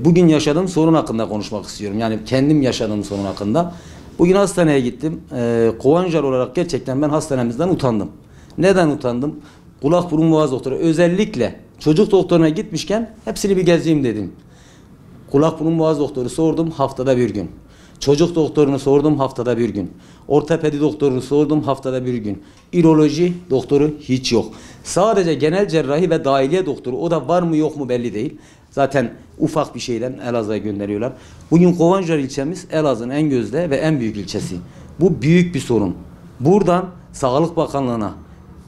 Bugün yaşadığım sorun hakkında konuşmak istiyorum. Yani kendim yaşadığım sorun hakkında. Bugün hastaneye gittim. Kovanjar olarak gerçekten ben hastanemizden utandım. Neden utandım? Kulak burun boğaz doktoru, özellikle çocuk doktoruna gitmişken hepsini bir gezeyim dedim. Kulak burun boğaz doktoru sordum, haftada bir gün. Çocuk doktorunu sordum, haftada bir gün. Ortopedi doktorunu sordum, haftada bir gün. İroloji doktoru hiç yok. Sadece genel cerrahi ve dahiliye doktoru, o da var mı yok mu belli değil. Zaten ufak bir şeyden Elazığ'a gönderiyorlar. Bugün Kovanjar ilçemiz Elazığ'ın en gözde ve en büyük ilçesi. Bu büyük bir sorun. Buradan Sağlık Bakanlığı'na,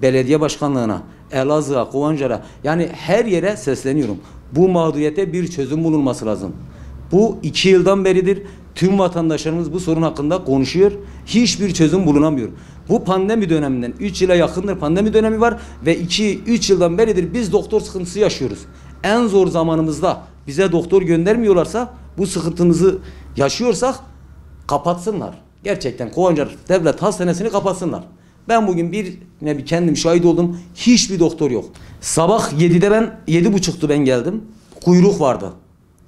belediye başkanlığına, Elazığ'a, Kovanjar'a, yani her yere sesleniyorum. Bu mağduriyete bir çözüm bulunması lazım. Bu 2 yıldan beridir tüm vatandaşlarımız bu sorun hakkında konuşuyor. Hiçbir çözüm bulunamıyor. Bu pandemi döneminden 3 yıla yakındır pandemi dönemi var ve 2-3 yıldan beridir biz doktor sıkıntısı yaşıyoruz. En zor zamanımızda bize doktor göndermiyorlarsa, bu sıkıntımızı yaşıyorsak kapatsınlar. Gerçekten Kovanjar Devlet Hastanesi'ni kapatsınlar. Ben bugün bir kendim şahit oldum. Hiçbir doktor yok. Sabah 7'de ben 7.30'tu ben geldim. Kuyruk vardı.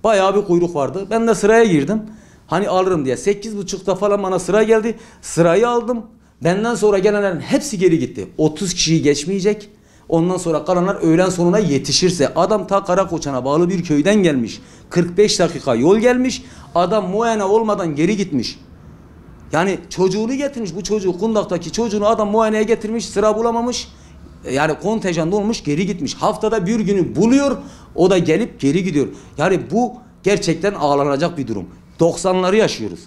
Bayağı bir kuyruk vardı. Ben de sıraya girdim. Hani alırım diye. 8.30'da falan bana sıra geldi. Sırayı aldım. Benden sonra gelenlerin hepsi geri gitti. 30 kişiyi geçmeyecek. Ondan sonra kalanlar öğlen sonuna yetişirse. Adam ta Karakoçan'a bağlı bir köyden gelmiş. 45 dakika yol gelmiş. Adam muayene olmadan geri gitmiş. Yani çocuğunu getirmiş, bu çocuğu, Kundak'taki çocuğunu adam muayeneye getirmiş, sıra bulamamış. Yani kontenjanda olmuş, geri gitmiş. Haftada bir günü buluyor, o da gelip geri gidiyor. Yani bu gerçekten ağlanacak bir durum. 90'ları yaşıyoruz.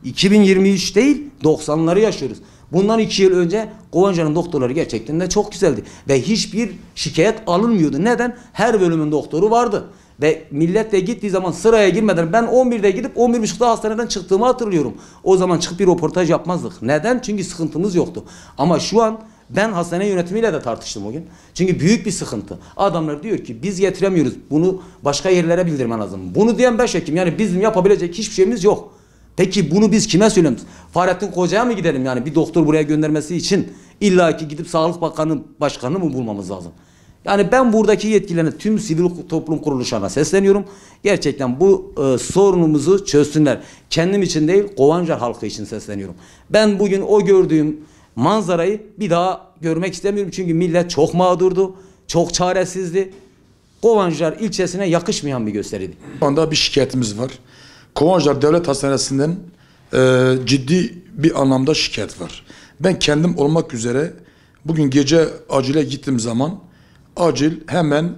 2023 değil, 90'ları yaşıyoruz. Bundan 2 yıl önce Kovanjar'ın doktorları gerçekten de çok güzeldi. Ve hiçbir şikayet alınmıyordu. Neden? Her bölümün doktoru vardı. Ve millet de gittiği zaman sıraya girmeden, ben 11'de gidip 11.30'da hastaneden çıktığımı hatırlıyorum. O zaman çıkıp bir röportaj yapmazdık. Neden? Çünkü sıkıntımız yoktu. Ama şu an ben hastane yönetimiyle de tartıştım o gün. Çünkü büyük bir sıkıntı. Adamlar diyor ki biz getiremiyoruz. Bunu başka yerlere bildirmen lazım. Bunu diyen başhekim, yani bizim yapabilecek hiçbir şeyimiz yok. Peki bunu biz kime söylüyoruz? Fahrettin Koca'ya mı gidelim, yani bir doktor buraya göndermesi için illa ki gidip Sağlık Bakanı başkanı mı bulmamız lazım? Yani ben buradaki yetkililerine, tüm sivil toplum kuruluşlarına sesleniyorum. Gerçekten bu sorunumuzu çözsünler. Kendim için değil, Kovanjar halkı için sesleniyorum. Ben bugün o gördüğüm manzarayı bir daha görmek istemiyorum. Çünkü millet çok mağdurdu, çok çaresizdi. Kovanjar ilçesine yakışmayan bir gösteriydi. Şu anda bir şikayetimiz var. Kovanjar Devlet Hastanesi'nden ciddi bir anlamda şikayet var. Ben kendim olmak üzere bugün gece acile gittiğim zaman acil hemen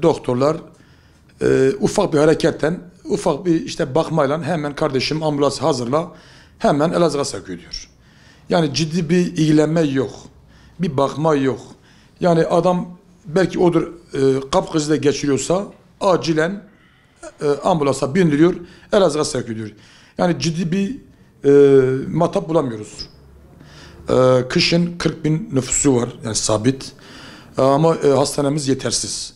doktorlar ufak bir hareketten, ufak bir işte bakmayla hemen kardeşim ambulans hazırla, hemen Elazığ'a sevk ediyor. Yani ciddi bir ilgilenme yok. Bir bakma yok. Yani adam belki odur kalp krizi de geçiriyorsa acilen ambulansa bindiriyor, Elazığ'a sevk ediyor. Yani ciddi bir matap bulamıyoruz. Kışın 40.000 nüfusu var, yani sabit. Ama hastanemiz yetersiz.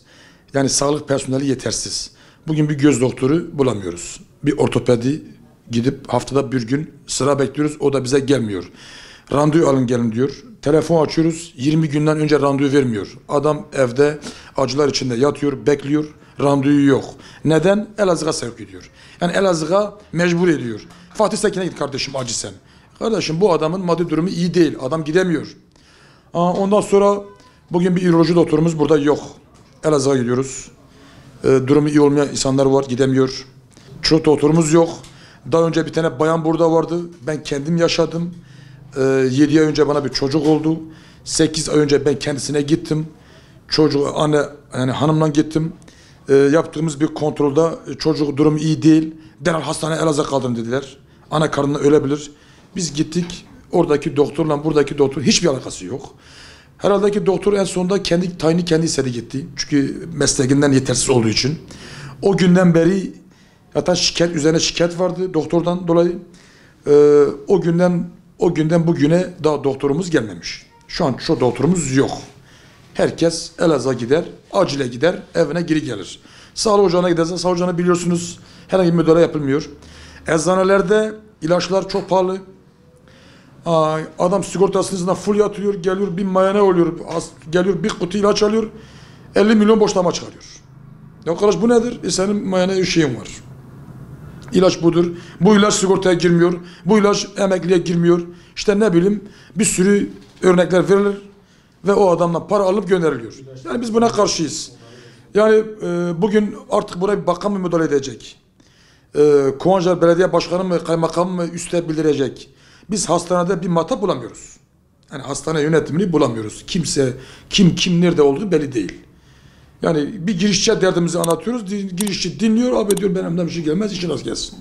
Yani sağlık personeli yetersiz. Bugün bir göz doktoru bulamıyoruz. Bir ortopedi gidip haftada bir gün sıra bekliyoruz. O da bize gelmiyor. Randevu alın gelin diyor. Telefon açıyoruz. 20 günden önce randevu vermiyor. Adam evde acılar içinde yatıyor, bekliyor. Randevu yok. Neden? Elazığ'a sevk ediyor. Yani Elazığ'a mecbur ediyor. Fatih Sekin'e git kardeşim, acı sen. Kardeşim bu adamın maddi durumu iyi değil. Adam gidemiyor. Ondan sonra bugün bir üroloji doktorumuz burada yok. Elazığ'a gidiyoruz. Durumu iyi olmayan insanlar var, gidemiyor. Çocuk doktorumuz yok. Daha önce bir tane bayan burada vardı. Ben kendim yaşadım. 7 ay önce bana bir çocuk oldu. 8 ay önce ben kendisine gittim. Çocuğu anne, yani hanımla gittim. Yaptığımız bir kontrolde çocuk durumu iyi değil. Derhal hastaneye Elazığ'a kaldırın dediler. Ana karnına ölebilir. Biz gittik. Oradaki doktorla buradaki doktor hiçbir alakası yok. Herhalde ki doktor en sonunda kendi tayini kendi istedi gitti. Çünkü mesleğinden yetersiz olduğu için. O günden beri zaten şikayet üzerine şikayet vardı doktordan dolayı. O günden bugüne daha doktorumuz gelmemiş. Şu an şu doktorumuz yok. Herkes Elazığ'a gider, acile gider, evine geri gelir. Sağlık ocağına giderse sağlık ocağına biliyorsunuz herhangi bir müdahale yapılmıyor. Eczanelerde ilaçlar çok pahalı. Adam sigortasından full yatıyor, geliyor bir mayane oluyor, geliyor bir kutu ilaç alıyor, 50 milyon borçlama çıkarıyor. Ya kardeş bu nedir? Senin mayana şeyin var. İlaç budur. Bu ilaç sigortaya girmiyor. Bu ilaç emekliye girmiyor. İşte ne bileyim bir sürü örnekler verilir ve o adamdan para alıp gönderiliyor. Yani biz buna karşıyız. Yani bugün artık buraya bir bakan mı müdahale edecek? Kovancar Belediye Başkanı mı, kaymakam mı üste bildirecek? Biz hastanede bir matap bulamıyoruz. Yani hastane yönetimini bulamıyoruz. Kimse, kim nerede olduğu belli değil. Yani bir girişçiye derdimizi anlatıyoruz. Girişçi dinliyor, abi diyor benim elimden bir şey gelmez, işin az gelsin.